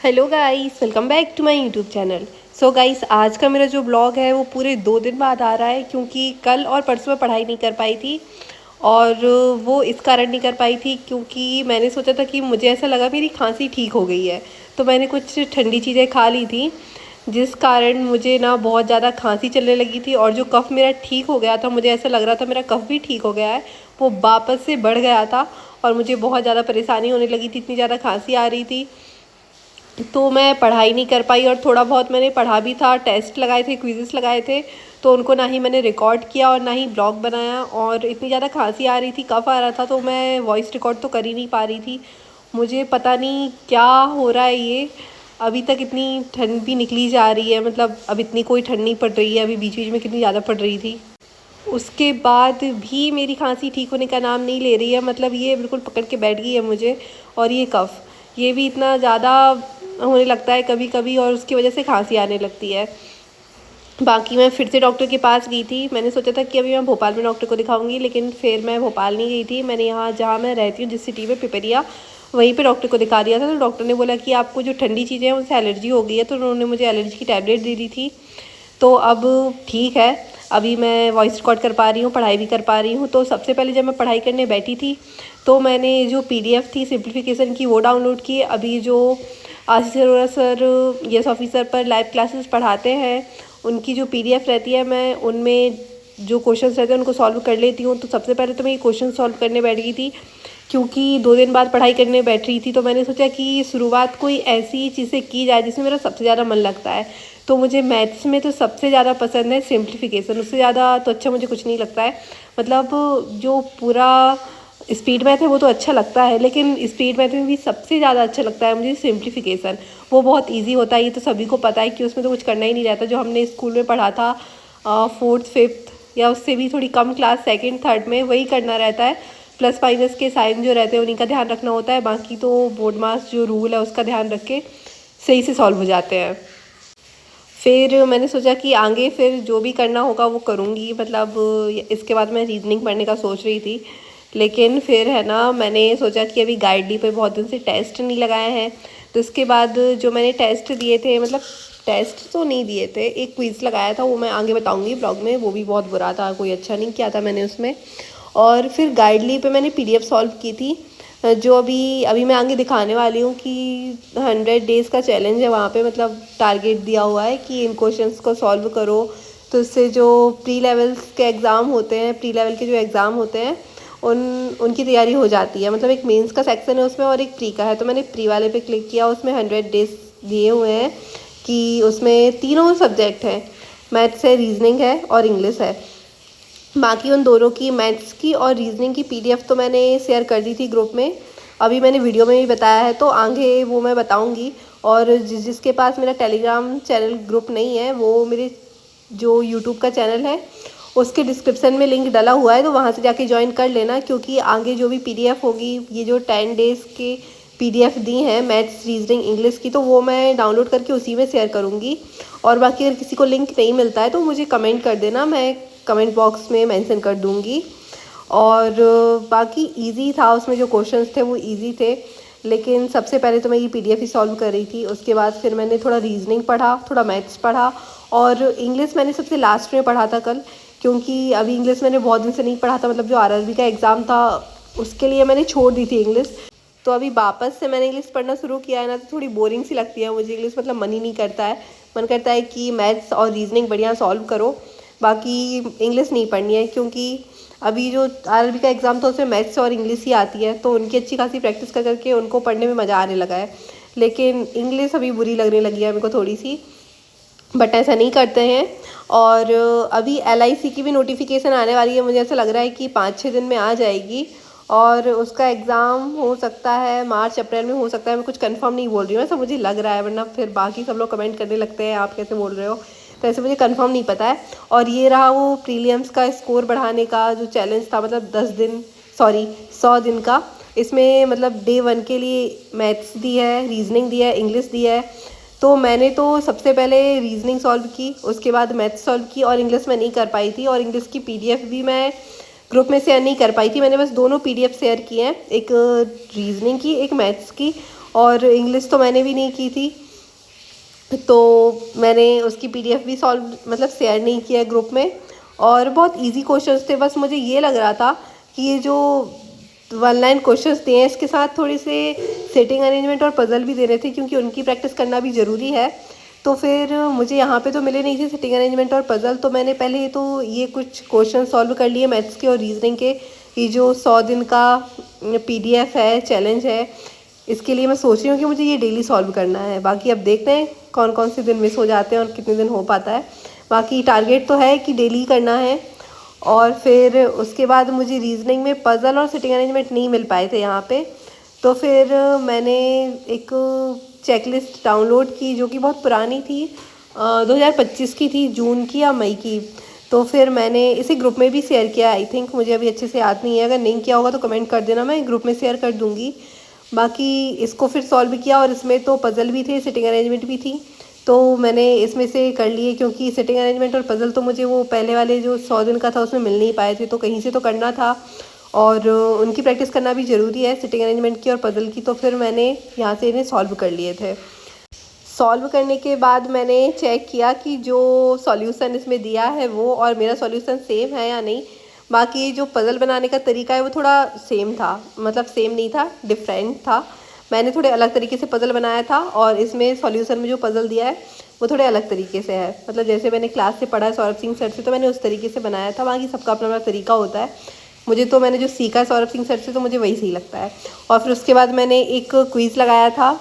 Hello guys, welcome back to my YouTube channel. So guys, आज का मेरा जो ब्लॉग है वो पूरे 2 दिन बाद आ रहा है क्योंकि कल और परसों मैं पढ़ाई नहीं कर पाई थी। और वो इस कारण नहीं कर पाई थी क्योंकि मैंने सोचा था कि मुझे ऐसा लगा मेरी खांसी ठीक हो गई है, तो मैंने कुछ ठंडी चीज़ें खा ली थी जिस कारण मुझे ना बहुत ज़्यादा खांसी चलने लगी थी। और जो कफ़ मेरा ठीक हो गया था, मुझे ऐसा लग रहा था मेरा कफ़ भी ठीक हो गया है, वो वापस से बढ़ गया था और मुझे बहुत ज़्यादा परेशानी होने लगी थी, इतनी ज़्यादा खांसी आ रही थी। तो मैं पढ़ाई नहीं कर पाई और थोड़ा बहुत मैंने पढ़ा भी था, टेस्ट लगाए थे, क्विज़ेस लगाए थे, तो उनको ना ही मैंने रिकॉर्ड किया और ना ही ब्लॉग बनाया। और इतनी ज़्यादा खांसी आ रही थी, कफ आ रहा था, तो मैं वॉइस रिकॉर्ड तो कर ही नहीं पा रही थी। मुझे पता नहीं क्या हो रहा है ये। अभी तक इतनी ठंड भी निकली जा रही है, मतलब अब इतनी कोई ठंड नहीं पड़ रही है, अभी बीच बीच में कितनी ज़्यादा पड़ रही थी। उसके बाद भी मेरी खांसी ठीक होने का नाम नहीं ले रही है, मतलब ये बिल्कुल पकड़ के बैठ गई है मुझे। और ये कफ़, ये भी इतना ज़्यादा होने लगता है कभी कभी और उसकी वजह से खांसी आने लगती है। बाकी मैं फिर से डॉक्टर के पास गई थी। मैंने सोचा था कि अभी मैं भोपाल में डॉक्टर को दिखाऊंगी, लेकिन फिर मैं भोपाल नहीं गई थी। मैंने यहाँ जहाँ मैं रहती हूँ, जिस सिटी में, पिपरिया, वहीं पे डॉक्टर को दिखा दिया था। तो डॉक्टर ने बोला कि आपको जो ठंडी चीज़ें हैं उनसे एलर्जी हो गई है, तो उन्होंने मुझे एलर्जी की टैबलेट दे दी थी। तो अब ठीक है, अभी मैं वॉइस रिकॉर्ड कर पा रही हूँ, पढ़ाई भी कर पा रही हूँ। तो सबसे पहले जब मैं पढ़ाई करने बैठी थी तो मैंने जो पीडीएफ थी सिंप्लीफिकेशन की वो डाउनलोड की। अभी जो आशीष अरोड़ा सर यस ऑफिसर पर लाइव क्लासेस पढ़ाते हैं, उनकी जो पीडीएफ रहती है, मैं उनमें जो क्वेश्चंस रहते हैं उनको सॉल्व कर लेती हूँ। तो सबसे पहले तो मैं ये क्वेश्चन सॉल्व करने बैठ गई थी क्योंकि 2 दिन बाद पढ़ाई करने बैठ रही थी। तो मैंने सोचा कि शुरुआत कोई ऐसी चीज़ें की जाए जिसमें मेरा सबसे ज़्यादा मन लगता है। तो मुझे मैथ्स में तो सबसे ज़्यादा पसंद है सिंप्लीफिकेशन, उससे ज़्यादा तो अच्छा मुझे कुछ नहीं लगता है। मतलब जो पूरा स्पीड मैथ है वो तो अच्छा लगता है, लेकिन स्पीड मैथ में भी सबसे ज़्यादा अच्छा लगता है मुझे सिंप्लीफिकेशन। वो बहुत इजी होता है, ये तो सभी को पता है कि उसमें तो कुछ करना ही नहीं रहता। जो हमने स्कूल में पढ़ा था 4th 5th या उससे भी थोड़ी कम क्लास 2nd 3rd में, वही करना रहता है। प्लस माइनस के साइन जो रहते हैं उन्हीं का ध्यान रखना होता है, बाकी तो बोर्ड मास जो रूल है उसका ध्यान रख के सही से सॉल्व हो जाते हैं। फिर मैंने सोचा कि आगे फिर जो भी करना होगा वो करूँगी, मतलब इसके बाद मैं रीजनिंग पढ़ने का सोच रही थी। लेकिन फिर है ना, मैंने सोचा कि अभी गाइडली पे बहुत दिन से टेस्ट नहीं लगाए हैं, तो इसके बाद जो मैंने टेस्ट दिए थे, मतलब टेस्ट तो नहीं दिए थे, एक क्विज़ लगाया था, वो मैं आगे बताऊँगी ब्लॉग में। वो भी बहुत बुरा था, कोई अच्छा नहीं किया था मैंने उसमें। और फिर गाइडली पे मैंने पीडीएफ सॉल्व की थी, जो अभी अभी मैं आगे दिखाने वाली हूँ कि 100 डेज़ का चैलेंज है वहाँ पे, मतलब टारगेट दिया हुआ है कि इन क्वेश्चंस को सॉल्व करो। तो इससे जो प्री लेवल्स के एग्ज़ाम होते हैं, प्री लेवल के जो एग्ज़ाम होते हैं, उनकी तैयारी हो जाती है। मतलब एक मेंस का सेक्शन है उसमें और एक प्री का है, तो मैंने प्री वाले पे क्लिक किया। उसमें 100 डेज़ दिए हुए हैं कि उसमें तीनों सब्जेक्ट हैं, मैथ्स है, रीजनिंग है और इंग्लिश है। बाकी उन दोनों की, मैथ्स की और रीजनिंग की, पीडीएफ तो मैंने शेयर कर दी थी ग्रुप में। अभी मैंने वीडियो में भी बताया है, तो आगे वो मैं बताऊंगी। और जिसके पास मेरा टेलीग्राम चैनल ग्रुप नहीं है, वो मेरे जो यूट्यूब का चैनल है उसके डिस्क्रिप्शन में लिंक डला हुआ है, तो वहाँ से जाके ज्वाइन कर लेना। क्योंकि आगे जो भी पीडीएफ होगी, ये जो 10 डेज़ के पीडीएफ दी हैं मैथ्स, रीजनिंग, इंग्लिश की, तो वो मैं डाउनलोड करके उसी में शेयर करूँगी। और बाकी अगर किसी को लिंक नहीं मिलता है तो मुझे कमेंट कर देना, मैं कमेंट बॉक्स में मेंशन कर दूँगी। और बाकी इजी था, उसमें जो क्वेश्चंस थे वो इजी थे। लेकिन सबसे पहले तो मैं ये पीडीएफ ही सॉल्व कर रही थी। उसके बाद फिर मैंने थोड़ा रीजनिंग पढ़ा, थोड़ा मैथ्स पढ़ा, और इंग्लिश मैंने सबसे लास्ट में पढ़ा था कल, क्योंकि अभी इंग्लिश मैंने बहुत दिन से नहीं पढ़ा था। मतलब जो आरआरबी का एग्ज़ाम था उसके लिए मैंने छोड़ दी थी इंग्लिश। तो अभी वापस से मैंने इंग्लिश पढ़ना शुरू किया है ना, तो थोड़ी बोरिंग सी लगती है मुझे इंग्लिश, मतलब मन ही नहीं करता है। मन करता है कि मैथ्स और रीजनिंग बढ़िया सॉल्व करो, बाकी इंग्लिश नहीं पढ़नी है। क्योंकि अभी जो आरआरबी का एग्ज़ाम था उसमें मैथ्स और इंग्लिश ही आती है, तो उनकी अच्छी खासी प्रैक्टिस कर करके उनको पढ़ने में मज़ा आने लगा है। लेकिन इंग्लिश अभी बुरी लगने लगी है मेरे को थोड़ी सी, बट ऐसा नहीं करते हैं। और अभी एलआईसी की भी नोटिफिकेशन आने वाली है, मुझे ऐसा लग रहा है कि 5-6 दिन में आ जाएगी। और उसका एग्ज़ाम हो सकता है मार्च अप्रैल में हो सकता है, मैं कुछ कंफर्म नहीं बोल रही हूँ, ऐसा मुझे लग रहा है, वरना फिर बाकी सब लोग कमेंट करने लगते हैं आप कैसे बोल रहे हो, तो ऐसे मुझे कंफर्म नहीं पता है। और ये रहा वो प्रीलियम्स का स्कोर बढ़ाने का जो चैलेंज था, मतलब 100 दिन का। इसमें मतलब डे 1 के लिए मैथ्स दी है, रीजनिंग दी है, इंग्लिश दी है। तो मैंने तो सबसे पहले रीजनिंग सॉल्व की, उसके बाद मैथ्स सॉल्व की, और इंग्लिश में नहीं कर पाई थी। और इंग्लिश की पीडीएफ भी मैं ग्रुप में शेयर नहीं कर पाई थी, मैंने बस दोनों पीडीएफ शेयर किए हैं, एक रीजनिंग की, एक मैथ्स की। और इंग्लिश तो मैंने भी नहीं की थी, तो मैंने उसकी PDF भी सॉल्व मतलब शेयर नहीं किया ग्रुप में। और बहुत इजी क्वेश्चंस थे, बस मुझे ये लग रहा था कि ये जो 1 लाइन क्वेश्चंस दिए हैं इसके साथ थोड़ी से सेटिंग अरेंजमेंट और पज़ल भी देने थे, क्योंकि उनकी प्रैक्टिस करना भी ज़रूरी है। तो फिर मुझे यहाँ पे तो मिले नहीं थे सेटिंग अरेंजमेंट और पज़ल, तो मैंने पहले तो ये कुछ क्वेश्चन सॉल्व कर लिए मैथ्स के और रीजनिंग के। ये जो 100 दिन का PDF है, चैलेंज है, इसके लिए मैं सोच रही हूँ कि मुझे ये डेली सॉल्व करना है। बाकी अब देखते हैं कौन कौन से दिन मिस हो जाते हैं और कितने दिन हो पाता है। बाकी टारगेट तो है कि डेली करना है। और फिर उसके बाद मुझे रीजनिंग में पज़ल और सिटिंग अरेंजमेंट नहीं मिल पाए थे यहाँ पे, तो फिर मैंने एक चेकलिस्ट डाउनलोड की जो कि बहुत पुरानी थी, 2025 की थी, जून की या मई की। तो फिर मैंने इसे ग्रुप में भी शेयर किया, आई थिंक, मुझे अभी अच्छे से याद नहीं है, अगर नहीं किया होगा तो कमेंट कर देना, मैं ग्रुप में शेयर कर दूँगी। बाकी इसको फिर सॉल्व किया और इसमें तो पज़ल भी थे, सिटिंग अरेंजमेंट भी थी, तो मैंने इसमें से कर लिए, क्योंकि सिटिंग अरेंजमेंट और पज़ल तो मुझे वो पहले वाले जो 100 दिन का था उसमें मिल नहीं पाए थे, तो कहीं से तो करना था और उनकी प्रैक्टिस करना भी ज़रूरी है, सिटिंग अरेंजमेंट की और पज़ल की। तो फिर मैंने यहाँ से इन्हें सॉल्व कर लिए थे। सॉल्व करने के बाद मैंने चेक किया कि जो सॉल्यूशन इसमें दिया है वो और मेरा सॉल्यूशन सेम है या नहीं। बाकी जो पज़ल बनाने का तरीका है वो थोड़ा सेम था, मतलब सेम नहीं था, डिफरेंट था। मैंने थोड़े अलग तरीके से पज़ल बनाया था और इसमें सॉल्यूशन में जो पज़ल दिया है वो थोड़े अलग तरीके से है, मतलब जैसे मैंने क्लास से पढ़ा है सौरभ सिंह सर से, तो मैंने उस तरीके से बनाया था। बाकी सबका अपना अपना तरीका होता है, मुझे तो मैंने जो सीखा है सौरभ सिंह सर से तो मुझे वही सही लगता है। और फिर उसके बाद मैंने एक क्विज़ लगाया था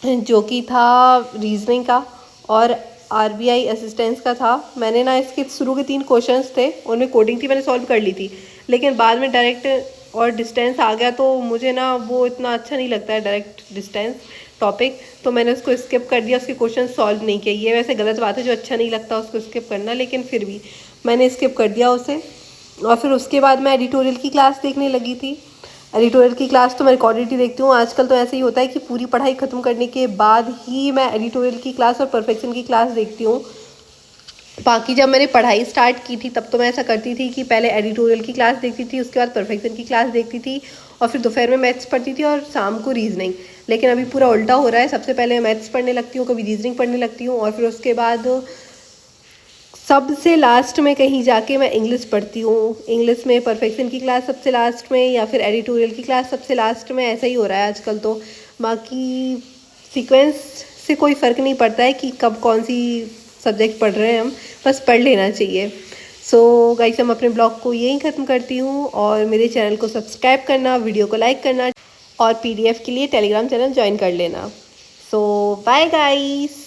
जो कि था रीजनिंग का और RBI असिस्टेंस का था। मैंने ना इसके शुरू के 3 क्वेश्चंस थे, उनमें कोडिंग थी, मैंने सॉल्व कर ली थी, लेकिन बाद में डायरेक्ट और डिस्टेंस आ गया, तो मुझे ना वो इतना अच्छा नहीं लगता है डायरेक्ट डिस्टेंस टॉपिक, तो मैंने उसको स्किप कर दिया, उसके क्वेश्चन सॉल्व नहीं किए। ये वैसे गलत बात है, जो अच्छा नहीं लगता उसको स्किप करना, लेकिन फिर भी मैंने स्किप कर दिया उसे। और फिर उसके बाद मैं एडिटोरियल की क्लास देखने लगी थी। एडिटोरियल की क्लास तो मैं रिकॉर्डेड ही देखती हूँ, आजकल तो ऐसे ही होता है कि पूरी पढ़ाई ख़त्म करने के बाद ही मैं एडिटोरियल की क्लास और परफेक्शन की क्लास देखती हूँ। बाकी जब मैंने पढ़ाई स्टार्ट की थी तब तो मैं ऐसा करती थी कि पहले एडिटोरियल की क्लास देखती थी, उसके बाद परफेक्शन की क्लास देखती थी, और फिर दोपहर में मैथ्स पढ़ती थी और शाम को रीजनिंग। लेकिन अभी पूरा उल्टा हो रहा है, सबसे पहले मैं मैथ्स पढ़ने लगती हूँ, कभी रीजनिंग पढ़ने लगती हूँ, और फिर उसके बाद सबसे लास्ट में कहीं जाके मैं इंग्लिश पढ़ती हूँ। इंग्लिश में परफेक्शन की क्लास सबसे लास्ट में, या फिर एडिटोरियल की क्लास सबसे लास्ट में, ऐसा ही हो रहा है आजकल तो। बाकी सीक्वेंस से कोई फ़र्क नहीं पड़ता है कि कब कौन सी सब्जेक्ट पढ़ रहे हैं हम, बस पढ़ लेना चाहिए। सो गाइस, हम अपने ब्लॉग को यहीं ख़त्म करती हूँ, और मेरे चैनल को सब्सक्राइब करना, वीडियो को लाइक करना, और PDF के लिए टेलीग्राम चैनल ज्वाइन कर लेना। सो बाय गाइस।